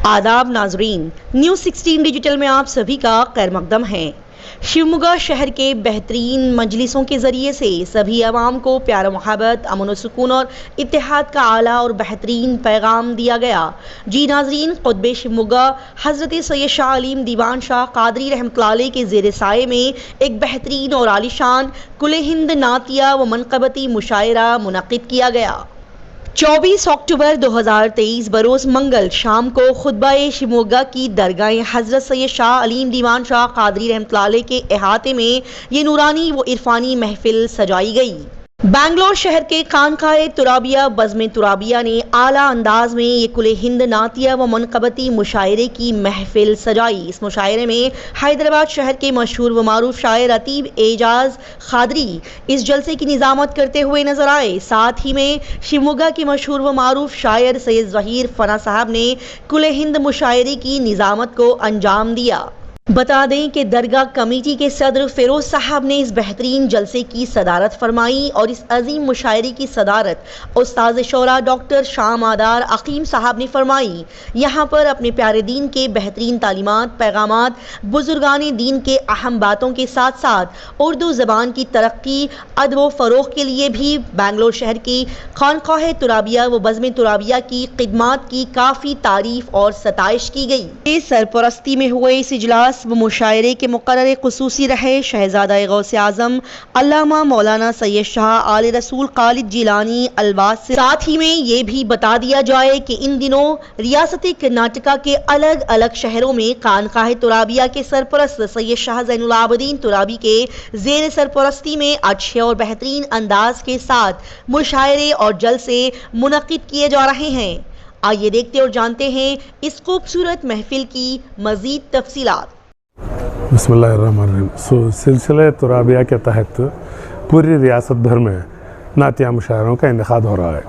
आदाब नाजरीन, news 16 digital में आप सभी का खैर मकदम है। शिवमोगा शहर के बेहतरीन मजलिसों के ज़रिए से सभी आवाम को प्यार मोहब्बत, अमन व सुकून और इत्तेहाद का आला और बेहतरीन पैगाम दिया गया। जी नाजरीन, खुतबे शिवमोगा हज़रत सैयद शाह अलीम दीवान शाह कादरी रहमतुल्लाह अलैह के ज़ेर साये में एक बेहतरीन और आलिशान कुल हिंद नातिया व मनक़बती मुशायरा मुनक़िद किया गया। 24 अक्टूबर 2023 बरोज़ मंगल शाम को खुतबा शिवमोगा की दरगाह हज़रत सैयद शाह अलीम दीवान शाह कादरी रहमतुल्लाह अलैह के अहाते में ये नूरानी व इरफानी महफिल सजाई गई। बेंगलोर शहर के खानकाए तुराबिया बज़्म तुराबिया ने आला अंदाज में ये कुल हिंद नातिया व मनक़बती मुशायरे की महफिल सजाई। इस मुशायरे में हैदराबाद शहर के मशहूर व मारूफ शायर अतीब एजाज खादरी इस जलसे की निज़ामत करते हुए नजर आए। साथ ही में शिवमोगा के मशहूर व मारूफ शायर सैयद ज़हीर फना साहब ने कुल हिंद मुशायरे की निज़ामत को अंजाम दिया। बता दें कि दरगाह कमेटी के सदर फिरोज साहब ने इस बेहतरीन जलसे की सदारत फरमाई और इस अजीम मुशायरे की सदारत उस्ताद शोरा डॉक्टर शाह मादार अकीम साहब ने फरमाई। यहाँ पर अपने प्यारे दीन के बेहतरीन तालीमात, पैगामात, बुजुर्गान दीन के अहम बातों के साथ साथ उर्दू ज़बान की तरक्की, अदब व फ़रोग़ के लिए भी बेंगलोर शहर की खानकाह तुराबिया व बज़्म तुराबिया की खिदमात की काफ़ी तारीफ़ और सताइश की गई। इस सरपरस्ती में हुए इस इजलास व मुशायरे के मुकर्रर खुसूसी रहे शहजादा गौसे आज़म अल्लामा मौलाना सैयद शाह आले रसूल खालिद जिलानी अलवास। साथ ही में ये भी बता दिया जाए कि इन दिनों रियासती कर्नाटका के अलग अलग शहरों में खानकाह तुराबिया के सरपरस्त सैयद शाह ज़ैनुल आबिदीन तुराबी के ज़ेर सरपरस्ती में अच्छे और बेहतरीन अंदाज के साथ मुशायरे और जलसे मुनक़िद किए जा रहे हैं। आइए देखते और जानते हैं इस खूबसूरत महफिल की मज़ीद तफसीलात। बिस्मिल्लाहिर्रहमानिर्रहीम। सिलसिले तुराबिया के तहत पूरी रियासत भर में नातिया मुशायरों का इनेकाद हो रहा है।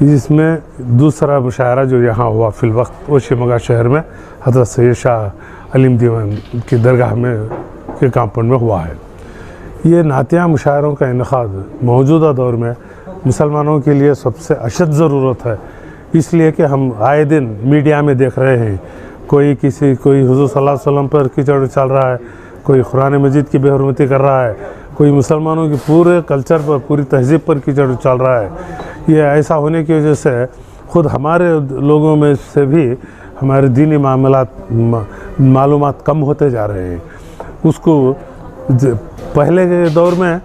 इसमें दूसरा मुशायरा जो यहाँ हुआ फिलवक्त वो शिवमोगा शहर में हज़रत सैयद शाह अलीम दीवान की दरगाह में के कंपाउंड में हुआ है। ये नातिया मुशायरों का इनेकाद मौजूदा दौर में मुसलमानों के लिए सबसे अशद ज़रूरत है, इसलिए कि हम आए दिन मीडिया में देख रहे हैं कोई हुज़ूर सल्लल्लाहु अलैहि वसल्लम पर कीचड़ चल रहा है, कोई कुरान मजीद की बेहुरमती कर रहा है, कोई मुसलमानों की पूरे कल्चर पर, पूरी तहज़ीब पर कीचड़ चल रहा है। ये ऐसा होने की वजह से ख़ुद हमारे लोगों में से भी हमारे दीनी मालूमात कम होते जा रहे हैं। उसको पहले के दौर में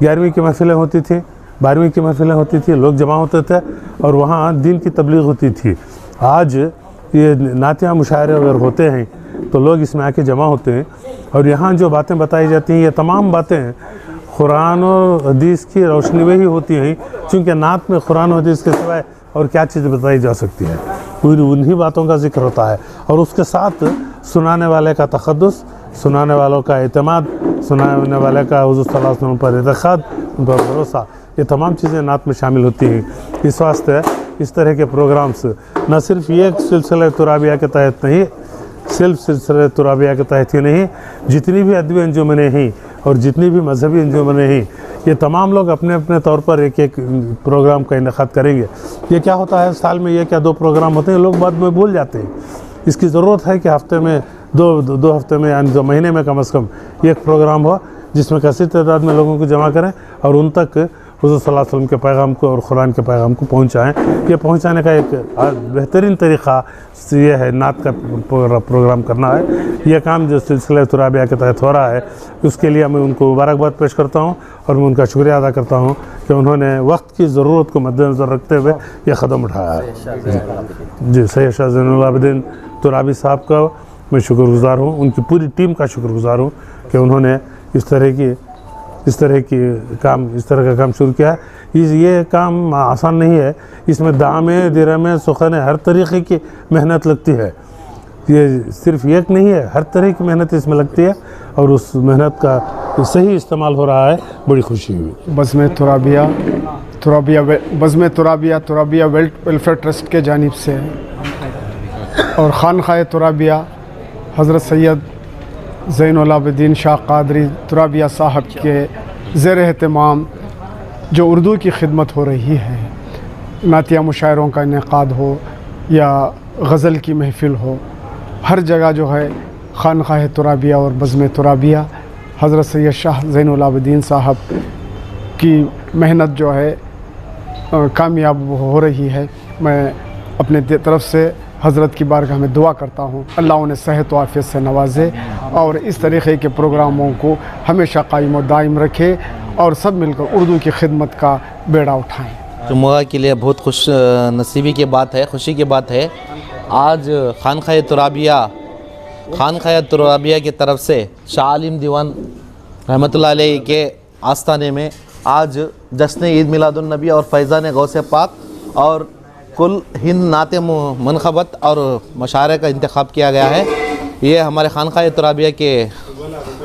11वीं की महफिलें होती थी, 12वीं की महफिलें होती थी, लोग जमा होते थे और वहाँ दीन की तबलीग होती थी। आज ये नातिया मुशायरे अगर होते हैं तो लोग इसमें आके जमा होते हैं और यहाँ जो बातें बताई जाती हैं ये तमाम बातें कुरान और हदीस की रोशनी में ही होती हैं, क्योंकि नात में कुरान और हदीस के सिवाय और क्या चीज़ बताई जा सकती है। पूरी उन्हीं बातों का जिक्र होता है और उसके साथ सुनाने वाले का तक़द्दुस, सुनाने वालों का एतमाद, सुनाने वाले का हुज़ूर सल्लल्लाहु अलैहि वसल्लम पर एतक़ाद, उन पर भरोसा, ये तमाम चीज़ें नात में शामिल होती हैं। इस वास्ते इस तरह के प्रोग्राम्स न सिर्फ ये सिलसिला तुराबिया के तहत नहीं, सिर्फ सिलसिला तुराबिया के तहत ही नहीं, जितनी भी अदबी अंजुमनें हैं और जितनी भी मजहबी अंजुमनें हैं, ये तमाम लोग अपने अपने तौर पर एक एक प्रोग्राम का इनेकाद करेंगे। ये क्या होता है, साल में ये क्या 2 प्रोग्राम होते हैं, लोग बाद में भूल जाते हैं। इसकी ज़रूरत है कि हफ्ते में दो हफ्ते में यानी 2 महीने में कम से कम एक प्रोग्राम हो जिसमें कसीर तादाद में लोगों को जमा करें और उन तक हुज़ूर सल्लल्लाहु अलैहि वसल्लम के पैगाम को और कुरान के पैगाम को पहुँचाएँ। ये पहुँचाने का एक बेहतरीन तरीक़ा ये है, नात का प्रोग्राम करना है। ये काम जो सिलसिला तुराबिया के तहत हो रहा है उसके लिए मैं उनको मुबारकबाद पेश करता हूँ और मैं उनका शुक्रिया अदा करता हूँ कि उन्होंने वक्त की ज़रूरत को मद्देनज़र रखते हुए ये कदम उठाया है। जी, सैयद शाह ज़ैनुल आबिदीन तुराबी साहब का मैं शुक्रगुज़ार हूँ, उनकी पूरी टीम का शुक्रगुज़ार हूँ कि उन्होंने इस तरह का काम शुरू किया है। ये काम आसान नहीं है, इसमें दामे दिरमे सुखने हर तरीक़े की मेहनत लगती है। ये सिर्फ एक नहीं है, हर तरह की मेहनत इसमें लगती है और उस मेहनत का सही इस्तेमाल हो रहा है, बड़ी खुशी हुई। बज़्म तुराबिया वेलफेयर ट्रस्ट के जानिब से और खानकाह तुराबिया हज़रत सैयद ज़ैनुल आबिदीन शाह कादरी तुराबिया साहब के ज़ेर एहतमाम जो उर्दू की खिदमत हो रही है, नातिया मुशायरों का इनेकाद हो या गज़ल की महफ़िल हो, हर जगह जो है खानक़ाह तुराबिया और बज़्म तुराबिया हज़रत सैयद शाह ज़ैनुल आबिदीन साहब की मेहनत जो है कामयाब हो रही है। मैं अपने तरफ से हज़रत की बारगाह में दुआ करता हूँ, अल्लाह उन्हें सेहत व आफ़ियत से नवाजे और इस तरीक़े के प्रोग्रामों को हमेशा कायम व दायम रखे और सब मिलकर उर्दू की खिदमत का बेड़ा उठाएँ। जुम्मा के लिए बहुत खुश नसीबी की बात है, खुशी की बात है। आज खानक़ाह तुराबिया की तरफ से शाह आलिम दीवान रहमतुल्लाह अलैह के आस्थाने में आज जश्न ईद मिलादुन्नबी और फैज़ान गौसे पाक और कुल हिंद नाते मनखबत और मशारे का इंतखाब किया गया है। ये हमारे खानक़ाह तुराबिया के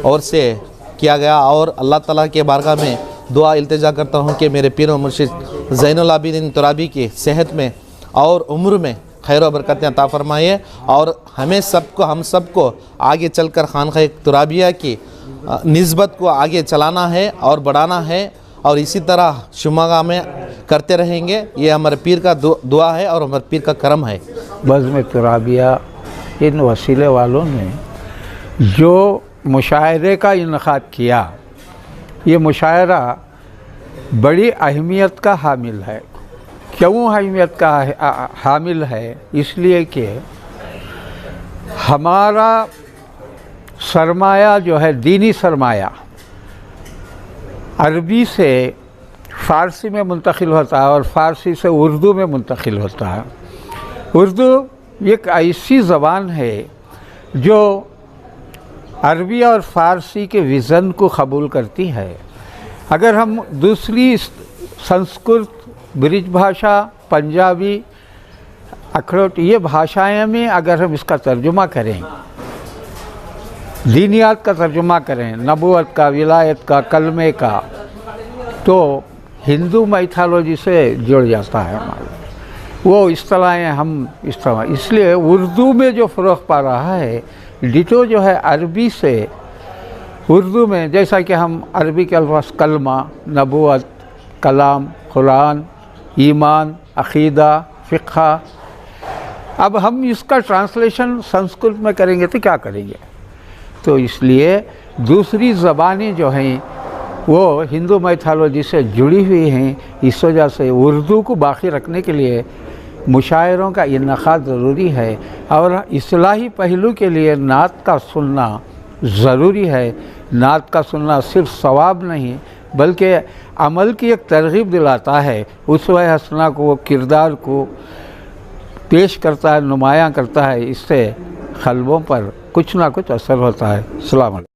ओर से किया गया और अल्लाह ताला के बारगाह में दुआ इल्तिजा करता हूँ कि मेरे पीर व मुर्शिद ज़ैनुल आबिदीन तुराबी की सेहत में और उम्र में खैर व बरकतें अता फरमाइए और हम सबको आगे चलकर खानक़ाह तुराबिया की निस्बत को आगे चलाना है और बढ़ाना है और इसी तरह शुमागा में करते रहेंगे। ये हमारे पीर का दुआ है और हमारे पीर का करम है। बज़्म तुराबिया इन वसीले वालों ने जो मुशायरे का इन्क़ाद किया, ये मुशायरा बड़ी अहमियत का हामिल है। क्यों अहमियत का हामिल है? इसलिए कि हमारा सरमाया जो है दीनी सरमाया अरबी से फ़ारसी में मुंतकिल होता है और फ़ारसी से उर्दू में मुंतकिल होता है। उर्दू एक ऐसी ज़बान है जो अरबी और फ़ारसी के विज़न को कबूल करती है। अगर हम दूसरी संस्कृत, ब्रिज भाषा, पंजाबी, अखरोट ये भाषाएं में अगर हम इसका तर्जुमा करें, दीनियात का तर्जुमा करें, नबूवत का, विलायत का, कलमे का, तो हिंदू मैथोलॉजी से जुड़ जाता है हमारा वो इस्तिलाहें हम इस्तेमाल। इसलिए उर्दू में जो फ़रोग़ पा रहा है डिटो जो है अरबी से उर्दू में, जैसा कि हम अरबी के अल्फाज कलमा, नबूवत, कलाम, कुरान, ईमान, अक़ीदा, फ़िक़्ह, अब हम इसका ट्रांसलेशन संस्कृत में करेंगे तो क्या करेंगे? तो इसलिए दूसरी ज़बानें जो हैं वो हिंदू मैथोलॉजी से जुड़ी हुई हैं। इस वजह से उर्दू को बाकी रखने के लिए मुशायरों का इन्क़ाद ज़रूरी है और इस्लाही पहलू के लिए नात का सुनना ज़रूरी है। नात का सुनना सिर्फ सवाब नहीं बल्कि अमल की एक तरग़ीब दिलाता है, उसवा हसना को, किरदार को पेश करता है, नुमायाँ करता है। इससे क़ल्बों पर कुछ ना कुछ असर होता है। अस्सलाम वालेकुम।